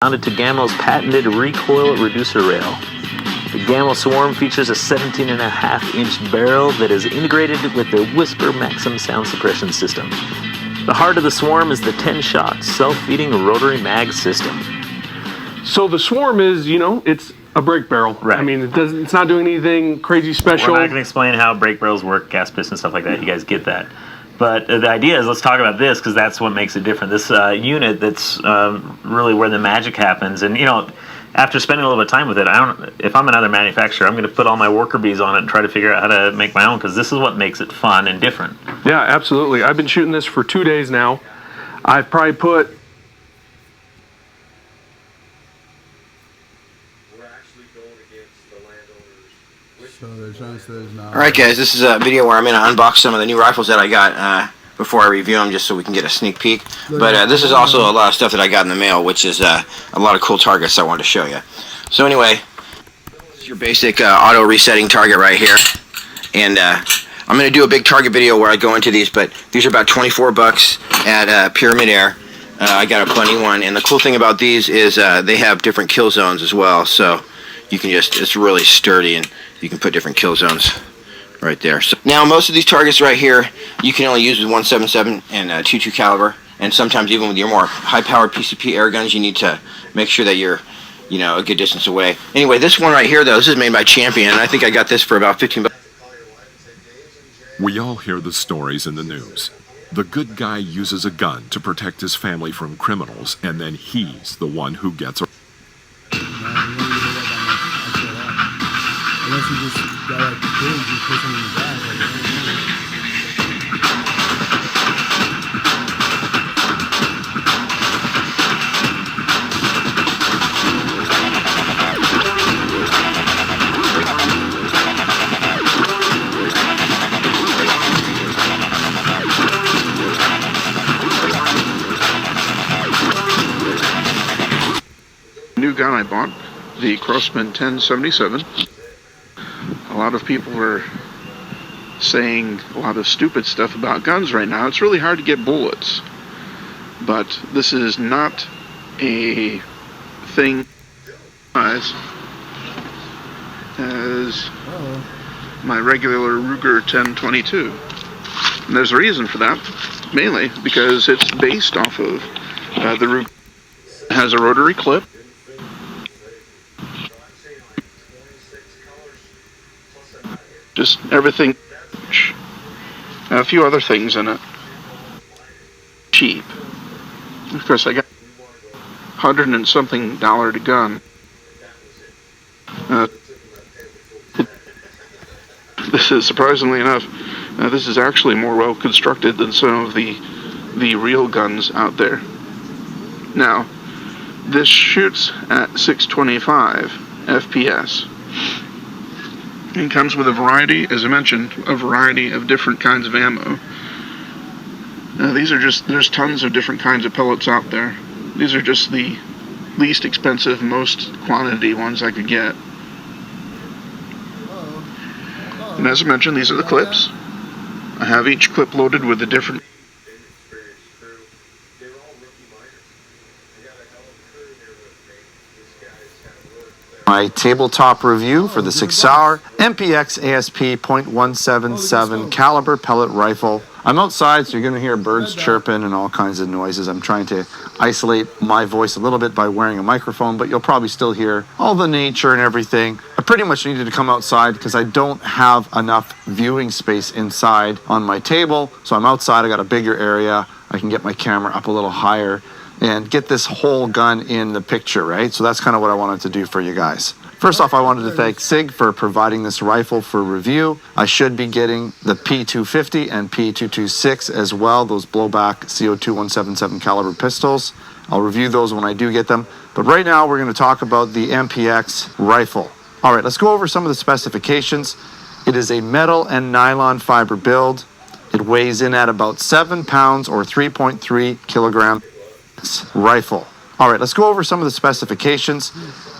mounted to Gamo's patented recoil reducer rail. The Gamo Swarm features a 17.5-inch barrel that is integrated with the Whisper Maxim sound suppression system. The heart of the Swarm is the 10-shot self-feeding rotary mag system. So the Swarm is, it's a brake barrel. Right. I mean, it's not doing anything crazy special. We're not going to explain how brake barrels work, gas piston, stuff like that. You guys get that. But the idea is, let's talk about this because that's what makes it different. This unit, that's really where the magic happens. And after spending a little bit of time with it, if I'm another manufacturer, I'm going to put all my worker bees on it and try to figure out how to make my own because this is what makes it fun and different. Yeah, absolutely. I've been shooting this for 2 days now. I've probably put. All right, guys, this is a video where I'm going to unbox some of the new rifles that I got before I review them, just so we can get a sneak peek. But this is also a lot of stuff that I got in the mail, which is a lot of cool targets I wanted to show you. So anyway, this is your basic auto resetting target right here. And I'm going to do a big target video where I go into these, but these are about $24 at Pyramid Air. I got a plenty one, and the cool thing about these is they have different kill zones as well, so you can it's really sturdy, and you can put different kill zones right there. So now most of these targets right here you can only use with 177 and 22 caliber, and sometimes even with your more high-powered PCP air guns you need to make sure that you're a good distance away. Anyway, this one right here though, this is made by Champion, and I think I got this for about $15. We all hear the stories in the news. The good guy uses a gun to protect his family from criminals, and then he's the one who gets Unless you just got like kids, you push them in the back. New gun I bought, the Crossman 1077. A lot of people are saying a lot of stupid stuff about guns right now. It's really hard to get bullets, but this is not a thing as my regular Ruger 1022. And there's a reason for that, mainly because it's based off of the Ruger. It has a rotary clip. Just everything, a few other things in it. Cheap. Of course, I got $100 and something to gun. This is, surprisingly enough, this is actually more well constructed than some of the real guns out there. Now, this shoots at 625 FPS. And comes with a variety, as I mentioned, a variety of different kinds of ammo. There's tons of different kinds of pellets out there. These are just the least expensive, most quantity ones I could get. And as I mentioned, these are the clips. I have each clip loaded with a different. My tabletop review for the 6 Sauer MPX ASP .177 caliber pellet rifle. I'm outside, so you're going to hear birds chirping and all kinds of noises. I'm trying to isolate my voice a little bit by wearing a microphone, but you'll probably still hear all the nature and everything. I pretty much needed to come outside because I don't have enough viewing space inside on my table, so I'm outside. I got a bigger area. I can get my camera up a little higher and get this whole gun in the picture, right? So that's kind of what I wanted to do for you guys. First off, I wanted to thank SIG for providing this rifle for review. I should be getting the P250 and P226 as well, those blowback CO2 177 caliber pistols. I'll review those when I do get them. But right now, we're going to talk about the MPX rifle. All right, let's go over some of the specifications. It is a metal and nylon fiber build. It weighs in at about 7 pounds or 3.3 kilograms. Rifle. All right, let's go over some of the specifications.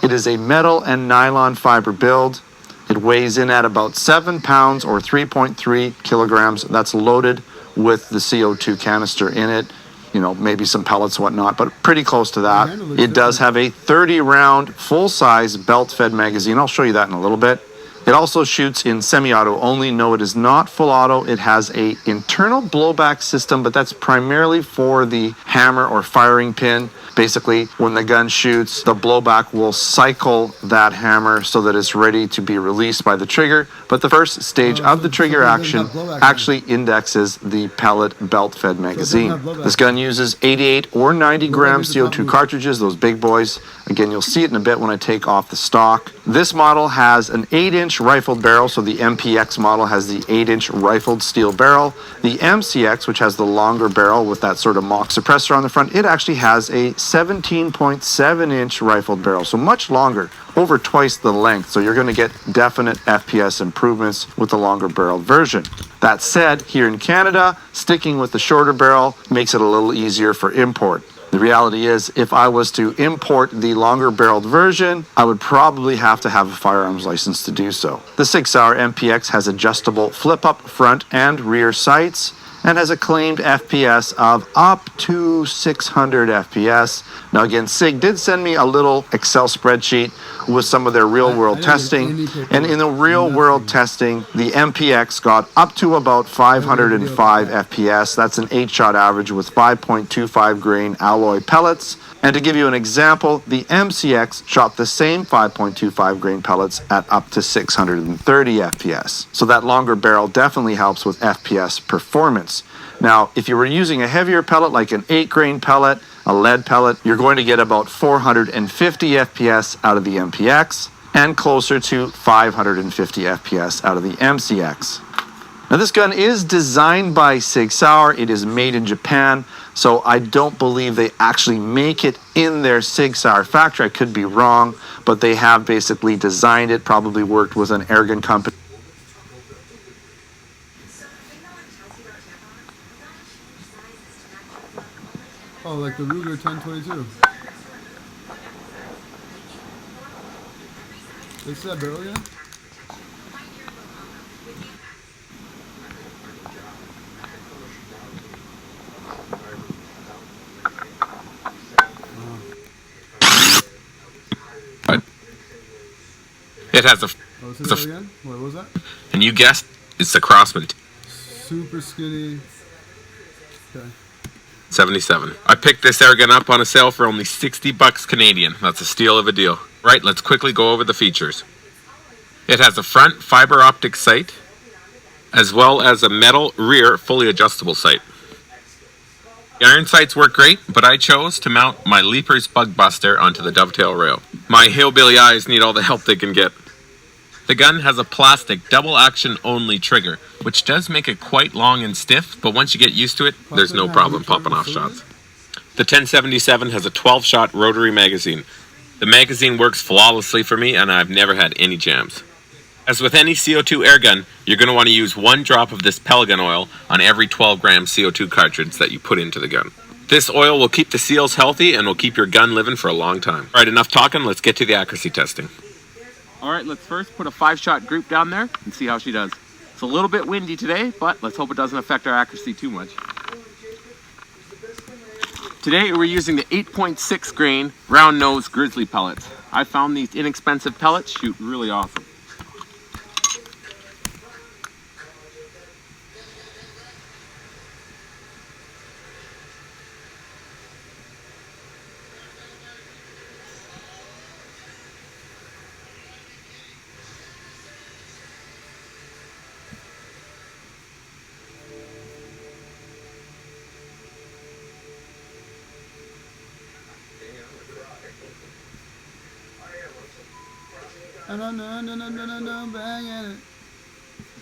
It is a metal and nylon fiber build. It weighs in at about 7 pounds or 3.3 kilograms. That's loaded with the CO2 canister in it. maybe some pellets, whatnot, but pretty close to that. It does have a 30-round full-size belt-fed magazine. I'll show you that in a little bit. It also shoots in semi-auto only. No, it is not full auto. It has a internal blowback system, but that's primarily for the hammer or firing pin. Basically, when the gun shoots, the blowback will cycle that hammer so that it's ready to be released by the trigger. But the first stage of the trigger action actually indexes the pellet belt-fed magazine. This gun uses 88 or 90 gram CO2 cartridges, those big boys. Again, you'll see it in a bit when I take off the stock. This model has an 8-inch rifled barrel, so the MPX model has the 8-inch rifled steel barrel. The MCX, which has the longer barrel with that sort of mock suppressor on the front, it actually has a 17.7-inch rifled barrel, so much longer, over twice the length. So you're going to get definite FPS improvements with the longer barreled version. That said, here in Canada, sticking with the shorter barrel makes it a little easier for import. The reality is, if I was to import the longer barreled version, I would probably have to have a firearms license to do so. The SIG Sauer MPX has adjustable flip-up front and rear sights and has a claimed FPS of up to 600 FPS. Now again, SIG did send me a little Excel spreadsheet with some of their real-world testing, and in the real-world testing, the MPX got up to about 505 FPS. That's an 8-shot average with 5.25 grain alloy pellets. And to give you an example, the MCX shot the same 5.25 grain pellets at up to 630 FPS. So that longer barrel definitely helps with FPS performance. Now, if you were using a heavier pellet like an 8 grain pellet, a lead pellet, you're going to get about 450 FPS out of the MPX and closer to 550 FPS out of the MCX. Now this gun is designed by SIG Sauer. It is made in Japan, so I don't believe they actually make it in their SIG Sauer factory. I could be wrong, but they have basically designed it, probably worked with an airgun company. Oh, like the Ruger 1022. What's that barrel again? It has a, Oh, say that again? What was that? and you guessed, it's the Crossman Super skinny. Okay. 77. I picked this air gun up on a sale for only 60 bucks Canadian. That's a steal of a deal. Right, let's quickly go over the features. It has a front fiber optic sight, as well as a metal rear fully adjustable sight. The iron sights work great, but I chose to mount my Leapers Bug Buster onto the dovetail rail. My hillbilly eyes need all the help they can get. The gun has a plastic double action only trigger, which does make it quite long and stiff, but once you get used to it, there's no problem popping off shots. The 1077 has a 12-shot rotary magazine. The magazine works flawlessly for me, and I've never had any jams. As with any CO2 airgun, you're going to want to use 1 drop of this Pellegun oil on every 12-gram CO2 cartridge that you put into the gun. This oil will keep the seals healthy and will keep your gun living for a long time. Alright, enough talking, let's get to the accuracy testing. Alright, let's first put a 5-shot group down there and see how she does. It's a little bit windy today, but let's hope it doesn't affect our accuracy too much. Today we're using the 8.6 grain round nose grizzly pellets. I found these inexpensive pellets shoot really awesome.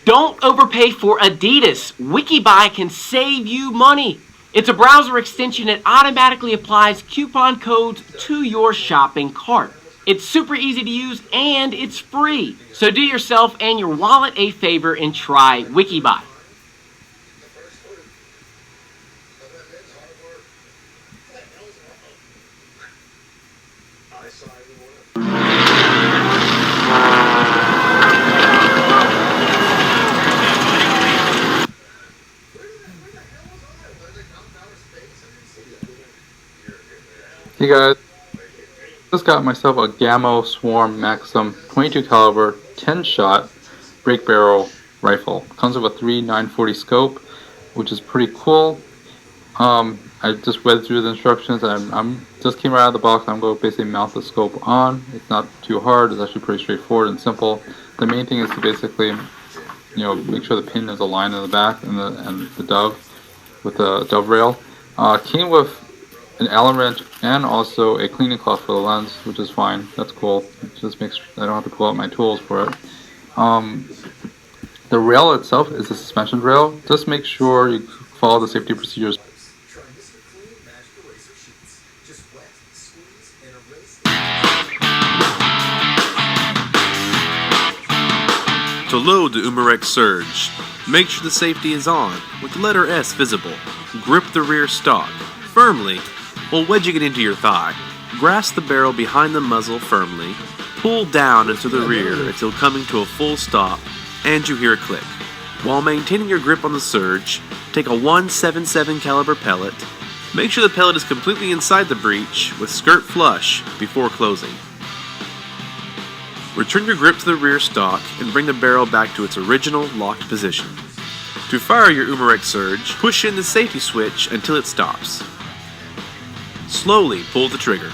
Don't overpay for Adidas. Wikibuy can save you money. It's a browser extension that automatically applies coupon codes to your shopping cart. It's super easy to use and it's free. So do yourself and your wallet a favor and try Wikibuy. Hey guys, just got myself a Gammo Swarm Maxim 22 caliber 10 shot break barrel rifle. Comes with a 3.940 scope, which is pretty cool. I just read through the instructions. I'm just came right out of the box. I'm going to basically mount the scope on. It's not too hard. It's actually pretty straightforward and simple. The main thing is to basically, make sure the pin is aligned in the back and the dove with the dove rail. Came with an Allen wrench and also a cleaning cloth for the lens, which is fine. That's cool. It just makes I don't have to pull out my tools for it. The rail itself is a suspension rail. Just make sure you follow the safety procedures. To load the Umarex Surge, make sure the safety is on with the letter S visible. Grip the rear stock firmly while wedging it into your thigh. Grasp the barrel behind the muzzle firmly. Pull down into the rear until coming to a full stop and you hear a click. While maintaining your grip on the Surge, take a .177 caliber pellet. Make sure the pellet is completely inside the breech with skirt flush before closing. Return your grip to the rear stock and bring the barrel back to its original locked position. To fire your Umarex Surge, push in the safety switch until it stops. Slowly pull the trigger.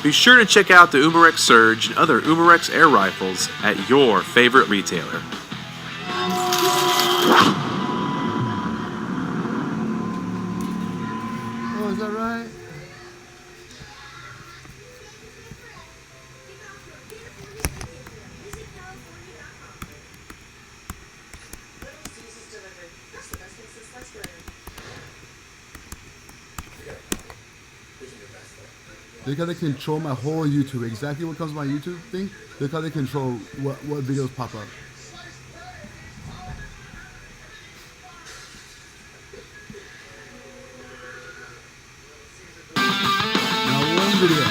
Be sure to check out the Umarex Surge and other Umarex air rifles at your favorite retailer. Oh, is that right? Look how they control my whole YouTube. Exactly what comes to my YouTube thing. Look how they control what videos pop up. Now one video.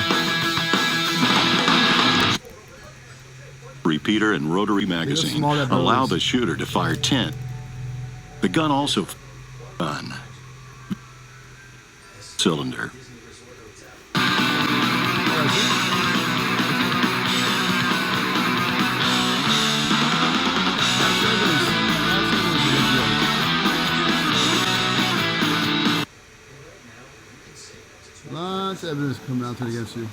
Repeater and rotary magazine allow the shooter to fire 10. The gun also gun cylinder. Lots of evidence coming out against you.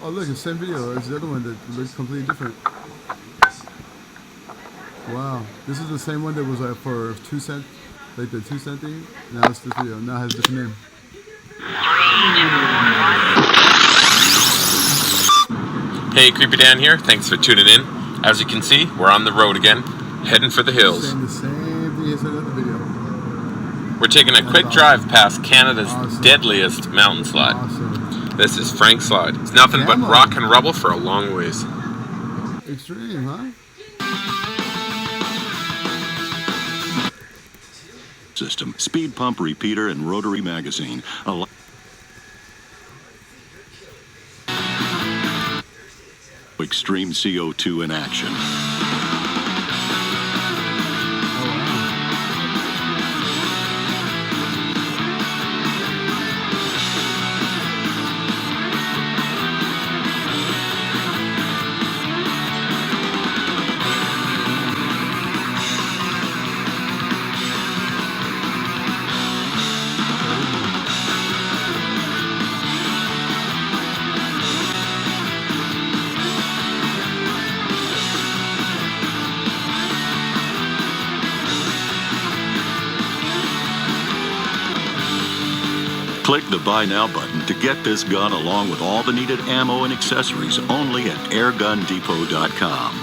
Oh look, it's the same video as the other one that looks completely different. Wow, this is the same one that was for 2 cents, like the 2 cent thing. Now it's this video. Now it has a different name. Hey, Creepy Dan here. Thanks for tuning in. As you can see, we're on the road again, heading for the hills. Saying the same thing as the other video. We're taking a quick drive past Canada's deadliest mountain slide. This is Frank Slide. It's nothing but rock and rubble for a long ways. Extreme, huh? System, speed pump, repeater, and rotary magazine. Extreme CO2 in action. Click the Buy Now button to get this gun along with all the needed ammo and accessories only at airgundepot.com.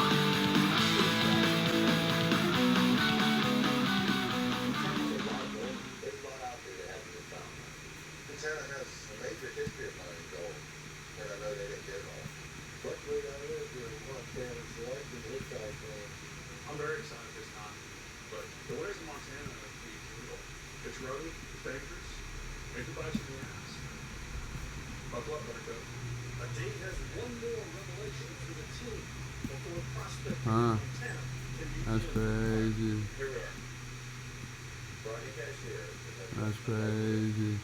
I'm very excited this time, but the ways in Montana are brutal. It's roady, it's dangerous. Maybe bites in the ass. Buckle up, Buttercup. A team has one more revelation for the team before prospect Montana can be That's crazy. Here we are. That's crazy.